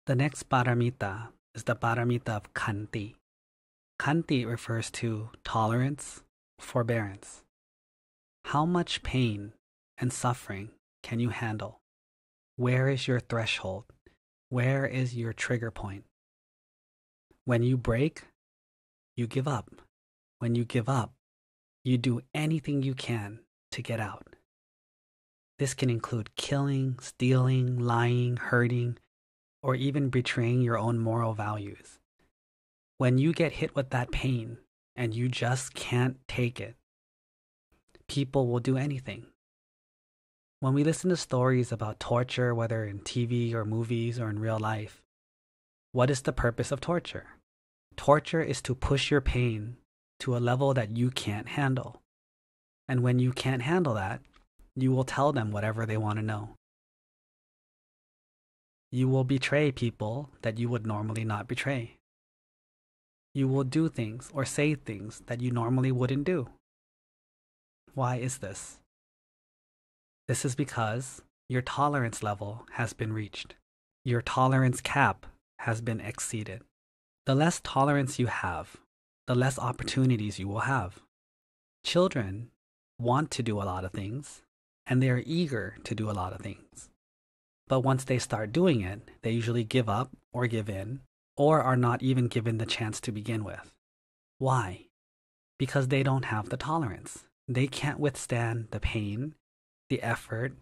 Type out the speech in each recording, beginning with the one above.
The next paramita is the paramita of Khanti. Khanti refers to tolerance, forbearance. How much pain and suffering can you handle? Where is your threshold? Where is your trigger point? When you break, you give up. When you give up, you do anything you can to get out. This can include killing, stealing, lying, hurting, or even betraying your own moral values. When you get hit with that pain and you just can't take it, people will do anything. When we listen to stories about torture, whether in TV or movies or in real life, what is the purpose of torture? Torture is to push your pain to a level that you can't handle. And when you can't handle that, you will tell them whatever they want to know. You will betray people that you would normally not betray. You will do things or say things that you normally wouldn't do. Why is this? This is because your tolerance level has been reached. Your tolerance cap has been exceeded. The less tolerance you have, the less opportunities you will have. Children want to do a lot of things, and they are eager to do a lot of things. But once they start doing it, they usually give up or give in, or are not even given the chance to begin with. Why? Because they don't have the tolerance. They can't withstand the pain, the effort,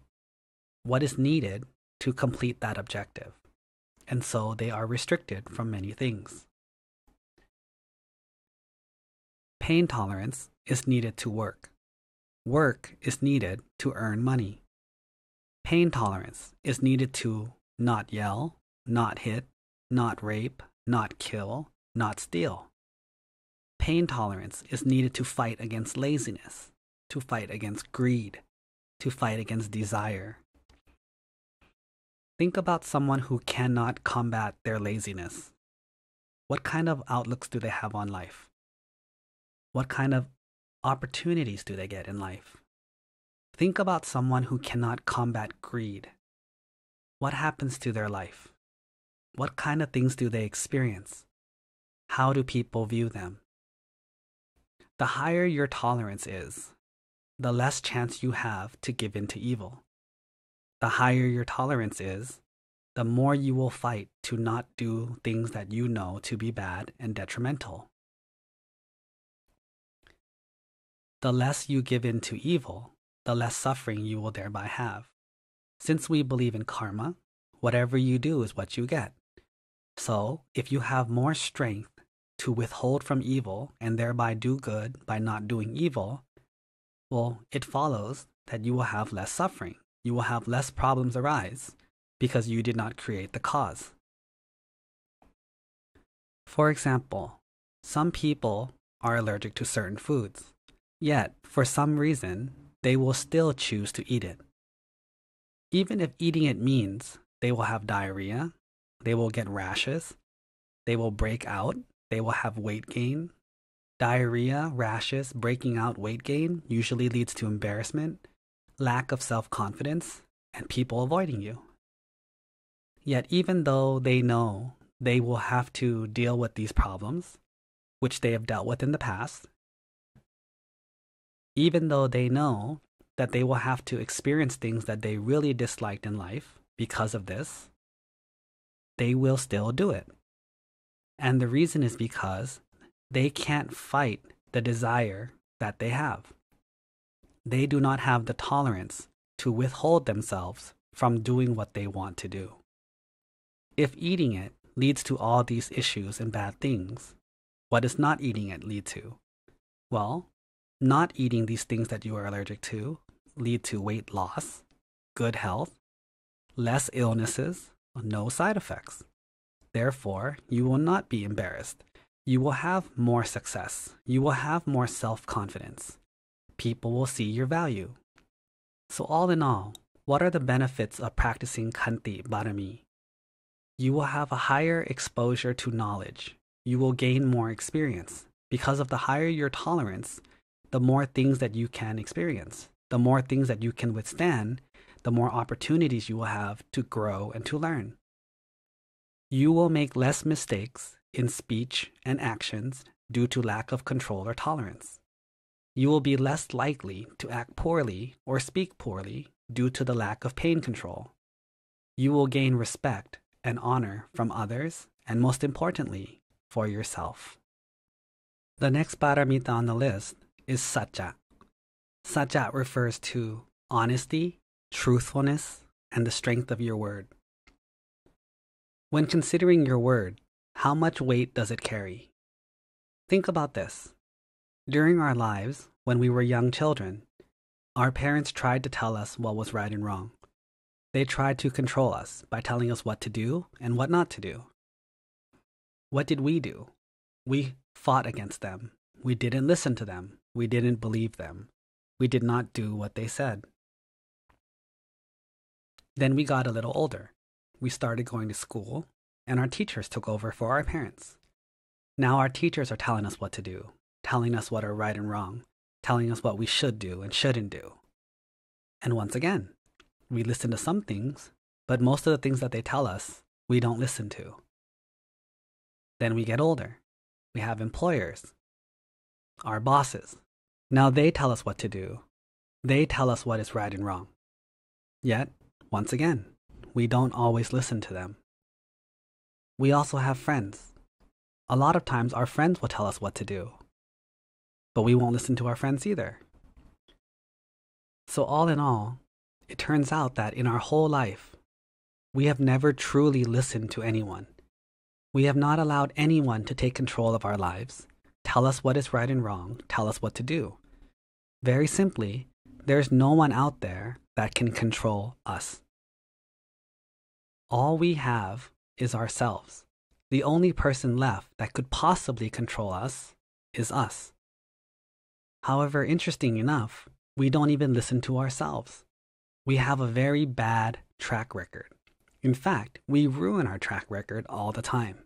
what is needed to complete that objective. And so they are restricted from many things. Pain tolerance is needed to work. Work is needed to earn money. Pain tolerance is needed to not yell, not hit, not rape, not kill, not steal. Pain tolerance is needed to fight against laziness, to fight against greed, to fight against desire. Think about someone who cannot combat their laziness. What kind of outlooks do they have on life? What kind of opportunities do they get in life? Think about someone who cannot combat greed. What happens to their life? What kind of things do they experience? How do people view them? The higher your tolerance is, the less chance you have to give in to evil. The higher your tolerance is, the more you will fight to not do things that you know to be bad and detrimental. The less you give in to evil, the less suffering you will thereby have. Since we believe in karma, whatever you do is what you get. So, if you have more strength to withhold from evil and thereby do good by not doing evil, well, it follows that you will have less suffering. You will have less problems arise because you did not create the cause. For example, some people are allergic to certain foods, yet, for some reason, they will still choose to eat it. Even if eating it means they will have diarrhea, they will get rashes, they will break out, they will have weight gain. Diarrhea, rashes, breaking out, weight gain usually leads to embarrassment, lack of self-confidence, and people avoiding you. Yet even though they know they will have to deal with these problems, which they have dealt with in the past, even though they know that they will have to experience things that they really disliked in life because of this, they will still do it. And the reason is because they can't fight the desire that they have. They do not have the tolerance to withhold themselves from doing what they want to do. If eating it leads to all these issues and bad things, what does not eating it lead to? Well, not eating these things that you are allergic to lead to weight loss, good health, less illnesses, no side effects. Therefore, you will not be embarrassed. You will have more success. You will have more self-confidence. People will see your value. So all in all, what are the benefits of practicing Khanti Barami? You will have a higher exposure to knowledge. You will gain more experience. Because of the higher your tolerance, the more things that you can experience. The more things that you can withstand, the more opportunities you will have to grow and to learn. You will make less mistakes in speech and actions due to lack of control or tolerance. You will be less likely to act poorly or speak poorly due to the lack of pain control. You will gain respect and honor from others, and most importantly, for yourself. The next paramita on the list is Sacca. Sacca refers to honesty, truthfulness, and the strength of your word. When considering your word, how much weight does it carry? Think about this. During our lives, when we were young children, our parents tried to tell us what was right and wrong. They tried to control us by telling us what to do and what not to do. What did we do? We fought against them. We didn't listen to them. We didn't believe them. We did not do what they said. Then we got a little older. We started going to school, and our teachers took over for our parents. Now our teachers are telling us what to do, telling us what are right and wrong, telling us what we should do and shouldn't do. And once again, we listen to some things, but most of the things that they tell us, we don't listen to. Then we get older. We have employers, our bosses. Now they tell us what to do. They tell us what is right and wrong. Yet, once again, we don't always listen to them. We also have friends. A lot of times our friends will tell us what to do, but we won't listen to our friends either. So all in all, it turns out that in our whole life, we have never truly listened to anyone. We have not allowed anyone to take control of our lives, tell us what is right and wrong, tell us what to do. Very simply, there's no one out there that can control us. All we have is ourselves. The only person left that could possibly control us is us. However, interesting enough, we don't even listen to ourselves. We have a very bad track record. In fact, we ruin our track record all the time.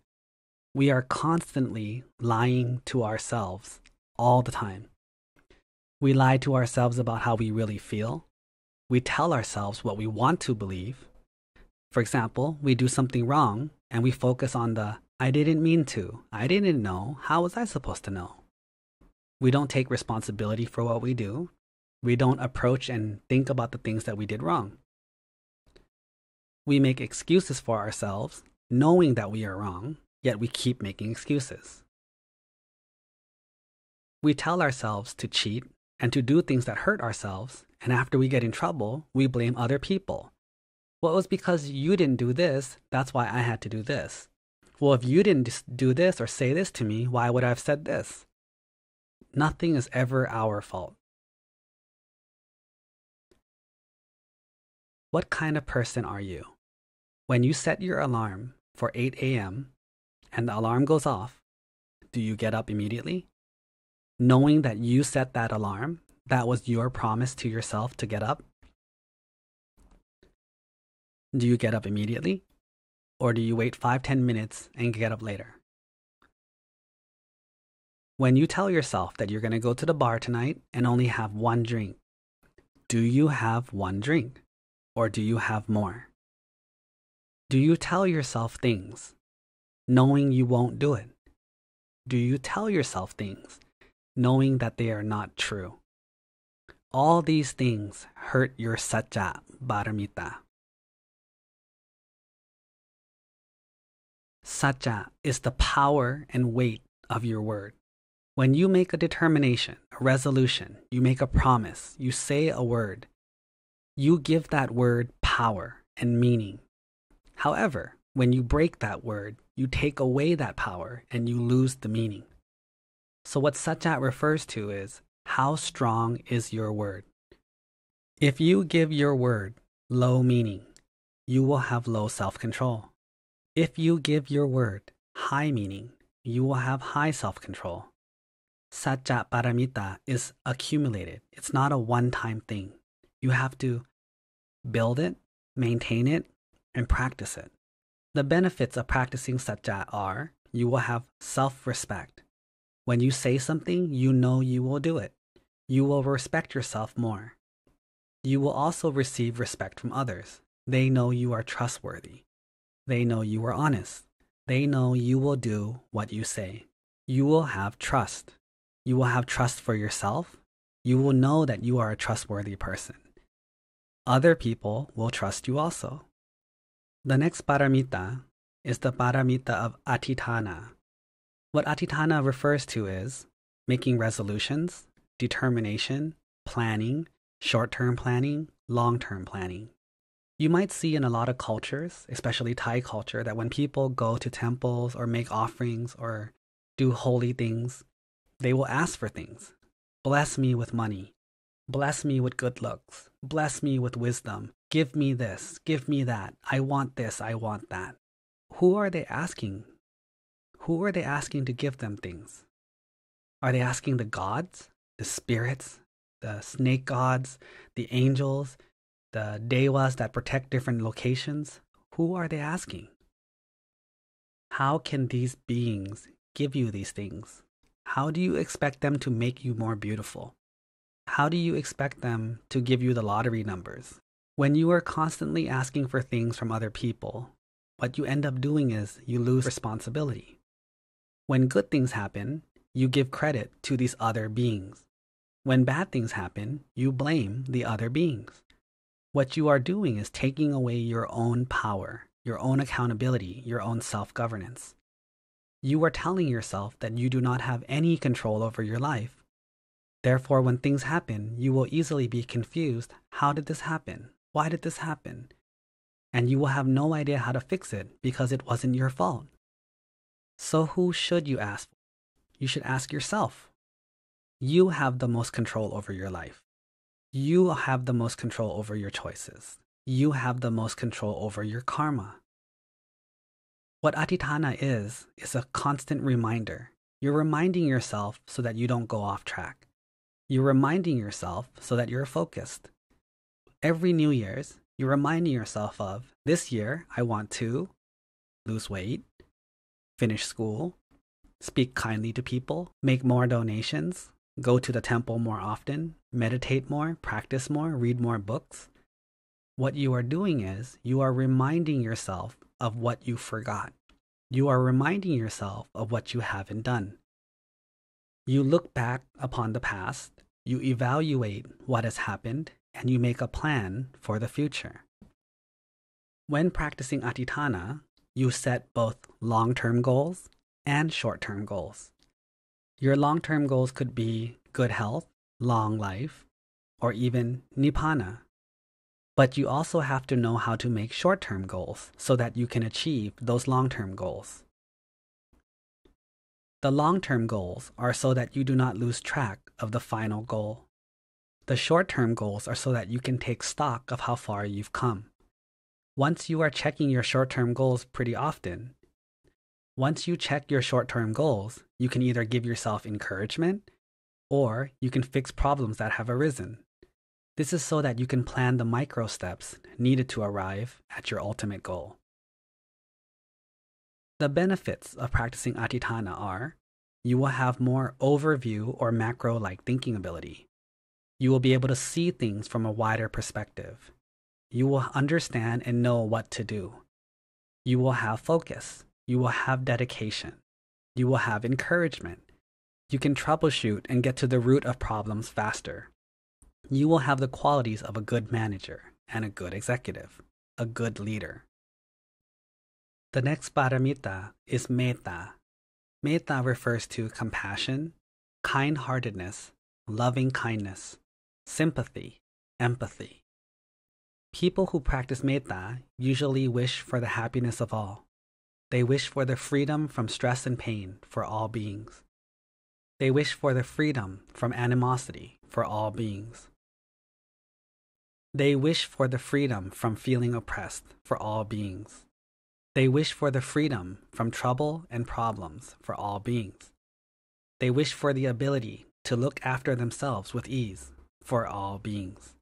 We are constantly lying to ourselves all the time. We lie to ourselves about how we really feel. We tell ourselves what we want to believe. For example, we do something wrong and we focus on the, I didn't mean to, I didn't know, how was I supposed to know? We don't take responsibility for what we do. We don't approach and think about the things that we did wrong. We make excuses for ourselves, knowing that we are wrong, yet we keep making excuses. We tell ourselves to cheat and to do things that hurt ourselves, and after we get in trouble, we blame other people. Well, it was because you didn't do this, that's why I had to do this. Well, if you didn't do this or say this to me, why would I have said this? Nothing is ever our fault. What kind of person are you? When you set your alarm for 8 a.m. and the alarm goes off, do you get up immediately? Knowing that you set that alarm, that was your promise to yourself to get up? Do you get up immediately? Or do you wait 5-10 minutes and get up later? When you tell yourself that you're going to go to the bar tonight and only have one drink, do you have one drink? Or do you have more? Do you tell yourself things knowing you won't do it? Do you tell yourself things knowing that they are not true? All these things hurt your Sacca Paramita. Sacca is the power and weight of your word. When you make a determination, a resolution, you make a promise, you say a word, you give that word power and meaning. However, when you break that word, you take away that power and you lose the meaning. So what Sacca refers to is, how strong is your word? If you give your word low meaning, you will have low self-control. If you give your word high meaning, you will have high self-control. Sacca Paramita is accumulated. It's not a one-time thing. You have to build it, maintain it, and practice it. The benefits of practicing Sacca are, you will have self-respect. When you say something, you know you will do it. You will respect yourself more. You will also receive respect from others. They know you are trustworthy. They know you are honest. They know you will do what you say. You will have trust. You will have trust for yourself. You will know that you are a trustworthy person. Other people will trust you also. The next paramita is the paramita of Adhitthana. What Adhitthana refers to is making resolutions, determination, planning, short-term planning, long-term planning. You might see in a lot of cultures, especially Thai culture, that when people go to temples or make offerings or do holy things, they will ask for things. Bless me with money. Bless me with good looks. Bless me with wisdom. Give me this. Give me that. I want this. I want that. Who are they asking? Who are they asking to give them things? Are they asking the gods, the spirits, the snake gods, the angels, the devas that protect different locations? Who are they asking? How can these beings give you these things? How do you expect them to make you more beautiful? How do you expect them to give you the lottery numbers? When you are constantly asking for things from other people, what you end up doing is you lose responsibility. When good things happen, you give credit to these other beings. When bad things happen, you blame the other beings. What you are doing is taking away your own power, your own accountability, your own self-governance. You are telling yourself that you do not have any control over your life. Therefore, when things happen, you will easily be confused. How did this happen? Why did this happen? And you will have no idea how to fix it because it wasn't your fault. So who should you ask? You should ask yourself. You have the most control over your life. You have the most control over your choices. You have the most control over your karma. What Adhitthana is a constant reminder. You're reminding yourself so that you don't go off track. You're reminding yourself so that you're focused. Every New Year's, you're reminding yourself of, this year, I want to lose weight, finish school, speak kindly to people, make more donations, go to the temple more often, meditate more, practice more, read more books. What you are doing is you are reminding yourself of what you forgot. You are reminding yourself of what you haven't done. You look back upon the past, you evaluate what has happened, and you make a plan for the future. When practicing Adhitthana, you set both long-term goals and short-term goals. Your long-term goals could be good health, long life, or even nibbana. But you also have to know how to make short-term goals so that you can achieve those long-term goals. The long-term goals are so that you do not lose track of the final goal. The short-term goals are so that you can take stock of how far you've come. Once you are checking your short-term goals pretty often, once you check your short-term goals, you can either give yourself encouragement or you can fix problems that have arisen. This is so that you can plan the micro steps needed to arrive at your ultimate goal. The benefits of practicing Adhitthana are, you will have more overview or macro-like thinking ability. You will be able to see things from a wider perspective. You will understand and know what to do. You will have focus. You will have dedication. You will have encouragement. You can troubleshoot and get to the root of problems faster. You will have the qualities of a good manager and a good executive, a good leader. The next paramita is Metta. Metta refers to compassion, kind-heartedness, loving kindness, sympathy, empathy. People who practice Metta usually wish for the happiness of all. They wish for the freedom from stress and pain for all beings. They wish for the freedom from animosity for all beings. They wish for the freedom from feeling oppressed for all beings. They wish for the freedom from trouble and problems for all beings. They wish for the ability to look after themselves with ease for all beings.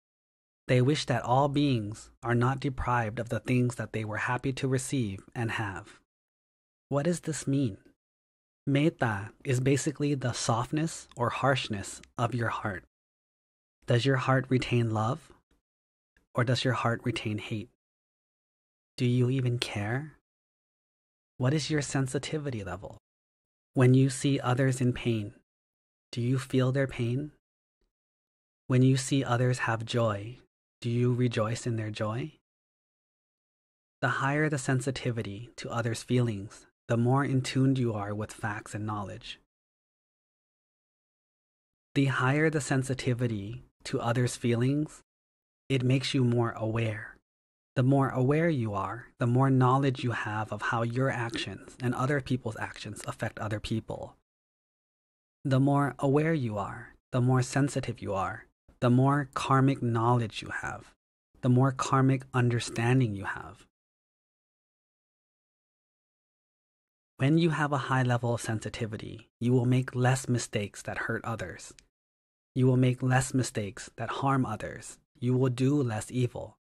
They wish that all beings are not deprived of the things that they were happy to receive and have. What does this mean? Metta is basically the softness or harshness of your heart. Does your heart retain love? Or does your heart retain hate? Do you even care? What is your sensitivity level? When you see others in pain, do you feel their pain? When you see others have joy, do you rejoice in their joy? The higher the sensitivity to others' feelings, the more in tune you are with facts and knowledge. The higher the sensitivity to others' feelings, it makes you more aware. The more aware you are, the more knowledge you have of how your actions and other people's actions affect other people. The more aware you are, the more sensitive you are, the more karmic knowledge you have, the more karmic understanding you have. When you have a high level of sensitivity, you will make less mistakes that hurt others. You will make less mistakes that harm others. You will do less evil.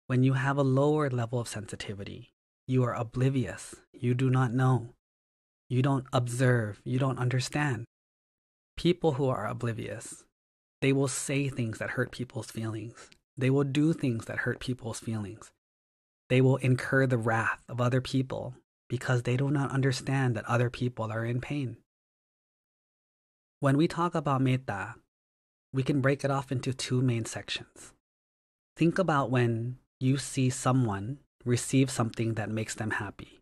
When you have a lower level of sensitivity, you are oblivious. You do not know. You don't observe. You don't understand. People who are oblivious, they will say things that hurt people's feelings. They will do things that hurt people's feelings. They will incur the wrath of other people because they do not understand that other people are in pain. When we talk about metta, we can break it off into two main sections. Think about when you see someone receive something that makes them happy.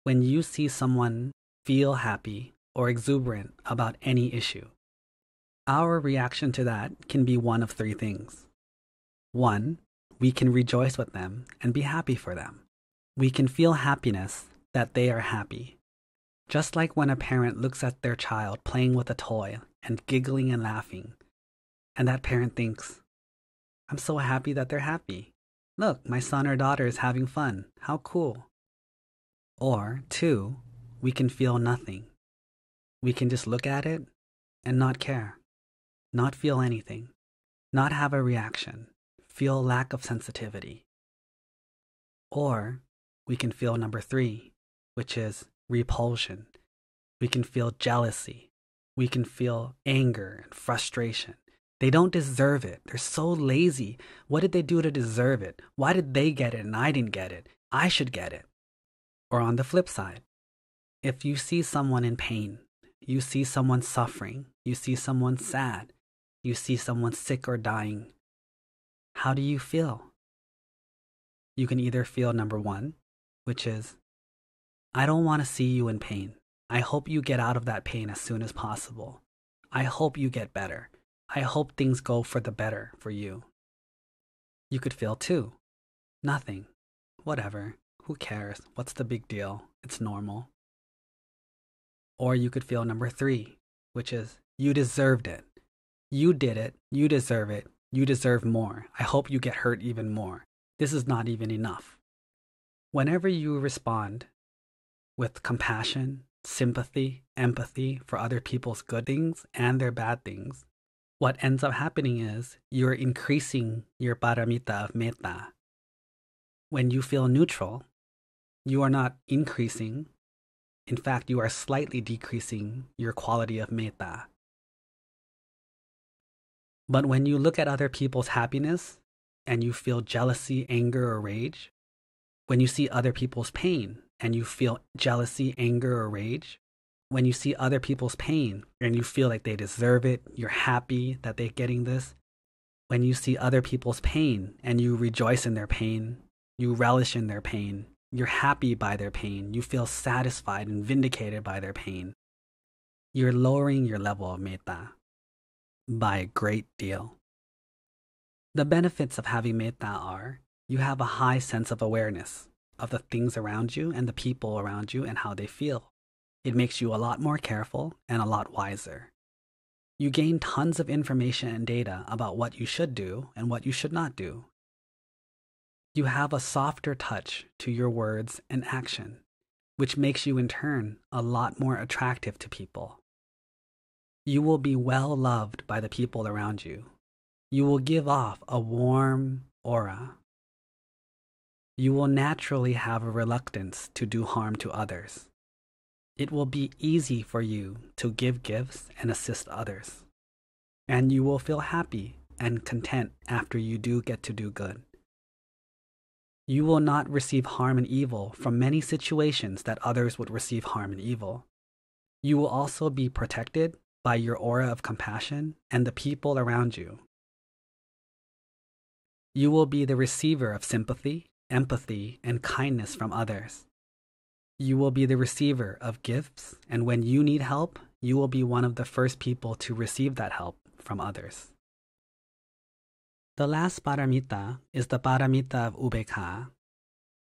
When you see someone feel happy or exuberant about any issue. Our reaction to that can be one of three things. One, we can rejoice with them and be happy for them. We can feel happiness that they are happy. Just like when a parent looks at their child playing with a toy and giggling and laughing, and that parent thinks, I'm so happy that they're happy. Look, my son or daughter is having fun. How cool. Or two, we can feel nothing. We can just look at it and not care, not feel anything, not have a reaction, feel lack of sensitivity. Or we can feel number three, which is repulsion. We can feel jealousy. We can feel anger and frustration. They don't deserve it. They're so lazy. What did they do to deserve it? Why did they get it and I didn't get it? I should get it. Or on the flip side, if you see someone in pain, you see someone suffering, you see someone sad, you see someone sick or dying, how do you feel? You can either feel number one, which is, I don't want to see you in pain. I hope you get out of that pain as soon as possible. I hope you get better. I hope things go for the better for you. You could feel two, nothing, whatever, who cares, what's the big deal, it's normal. Or you could feel number three, which is, you deserved it. You did it, you deserve it, you deserve more. I hope you get hurt even more. This is not even enough. Whenever you respond with compassion, sympathy, empathy for other people's good things and their bad things, what ends up happening is you're increasing your paramita of metta. When you feel neutral, you are not increasing. In fact, you are slightly decreasing your quality of metta. But when you look at other people's happiness and you feel jealousy, anger, or rage, when you see other people's pain and you feel jealousy, anger, or rage, when you see other people's pain and you feel like they deserve it, you're happy that they're getting this. When you see other people's pain and you rejoice in their pain, you relish in their pain, you're happy by their pain, you feel satisfied and vindicated by their pain, you're lowering your level of metta by a great deal. The benefits of having metta are you have a high sense of awareness of the things around you and the people around you and how they feel. It makes you a lot more careful and a lot wiser. You gain tons of information and data about what you should do and what you should not do. You have a softer touch to your words and action, which makes you in turn a lot more attractive to people. You will be well loved by the people around you. You will give off a warm aura. You will naturally have a reluctance to do harm to others. It will be easy for you to give gifts and assist others. And you will feel happy and content after you do get to do good. You will not receive harm and evil from many situations that others would receive harm and evil. You will also be protected by your aura of compassion and the people around you. You will be the receiver of sympathy, empathy, and kindness from others. You will be the receiver of gifts, and when you need help, you will be one of the first people to receive that help from others. The last paramita is the paramita of Upekha.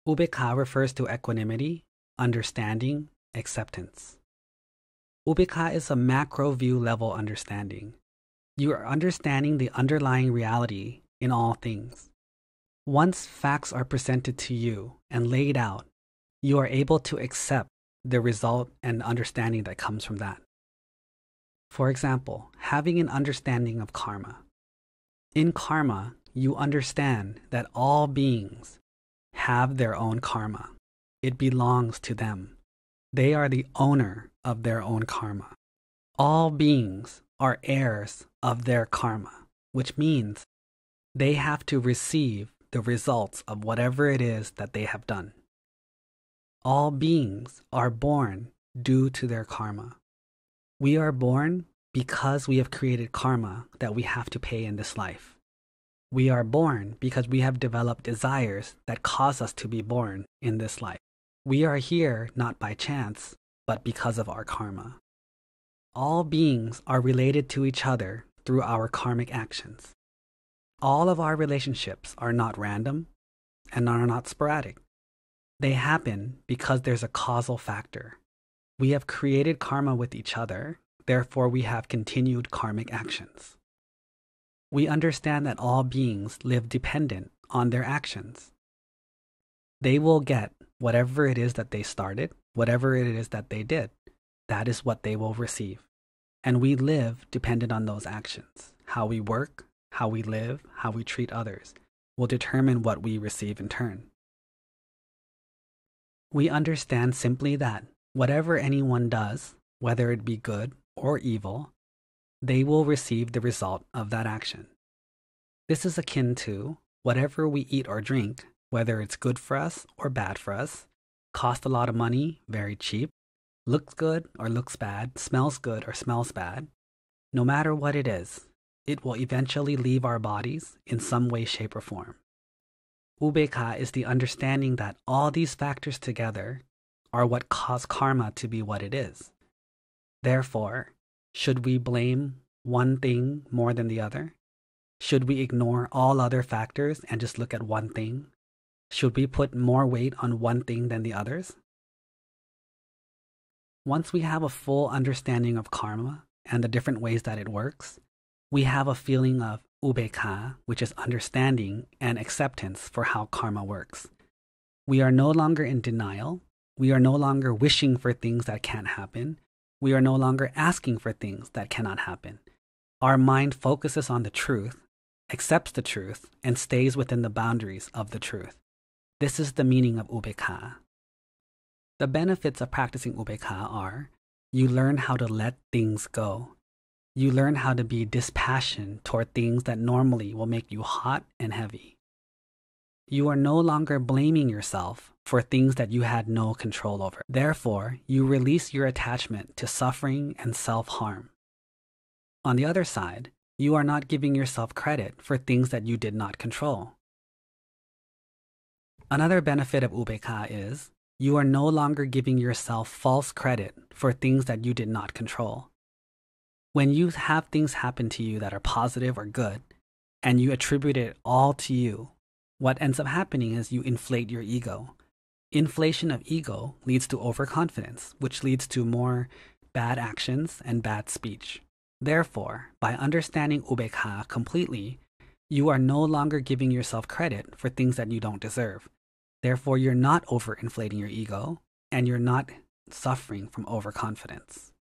Upekha refers to equanimity, understanding, acceptance. Upekha is a macro view level understanding. You are understanding the underlying reality in all things. Once facts are presented to you and laid out, you are able to accept the result and understanding that comes from that. For example, having an understanding of karma. In karma, you understand that all beings have their own karma. It belongs to them. They are the owner of their own karma. All beings are heirs of their karma, which means they have to receive the results of whatever it is that they have done. All beings are born due to their karma. We are born because we have created karma that we have to pay in this life. We are born because we have developed desires that cause us to be born in this life. We are here not by chance, but because of our karma. All beings are related to each other through our karmic actions. All of our relationships are not random and are not sporadic. They happen because there's a causal factor. We have created karma with each other, therefore we have continued karmic actions. We understand that all beings live dependent on their actions. They will get whatever it is that they started, whatever it is that they did. That is what they will receive. And we live dependent on those actions. How we work, how we live, how we treat others will determine what we receive in turn. We understand simply that whatever anyone does, whether it be good or evil, they will receive the result of that action. This is akin to whatever we eat or drink, whether it's good for us or bad for us, cost a lot of money, very cheap, looks good or looks bad, smells good or smells bad. No matter what it is, it will eventually leave our bodies in some way, shape, or form. Upekha is the understanding that all these factors together are what cause karma to be what it is. Therefore, should we blame one thing more than the other? Should we ignore all other factors and just look at one thing? Should we put more weight on one thing than the others? Once we have a full understanding of karma and the different ways that it works, we have a feeling of Upekha, which is understanding and acceptance for how karma works. We are no longer in denial. We are no longer wishing for things that can't happen. We are no longer asking for things that cannot happen. Our mind focuses on the truth, accepts the truth, and stays within the boundaries of the truth. This is the meaning of Upekha. The benefits of practicing Upekha are: you learn how to let things go. You learn how to be dispassionate toward things that normally will make you hot and heavy. You are no longer blaming yourself for things that you had no control over. Therefore, you release your attachment to suffering and self-harm. On the other side, you are not giving yourself credit for things that you did not control. Another benefit of Upekha is you are no longer giving yourself false credit for things that you did not control. When you have things happen to you that are positive or good, and you attribute it all to you, what ends up happening is you inflate your ego. Inflation of ego leads to overconfidence, which leads to more bad actions and bad speech. Therefore, by understanding Upekha completely, you are no longer giving yourself credit for things that you don't deserve. Therefore, you're not overinflating your ego, and you're not suffering from overconfidence.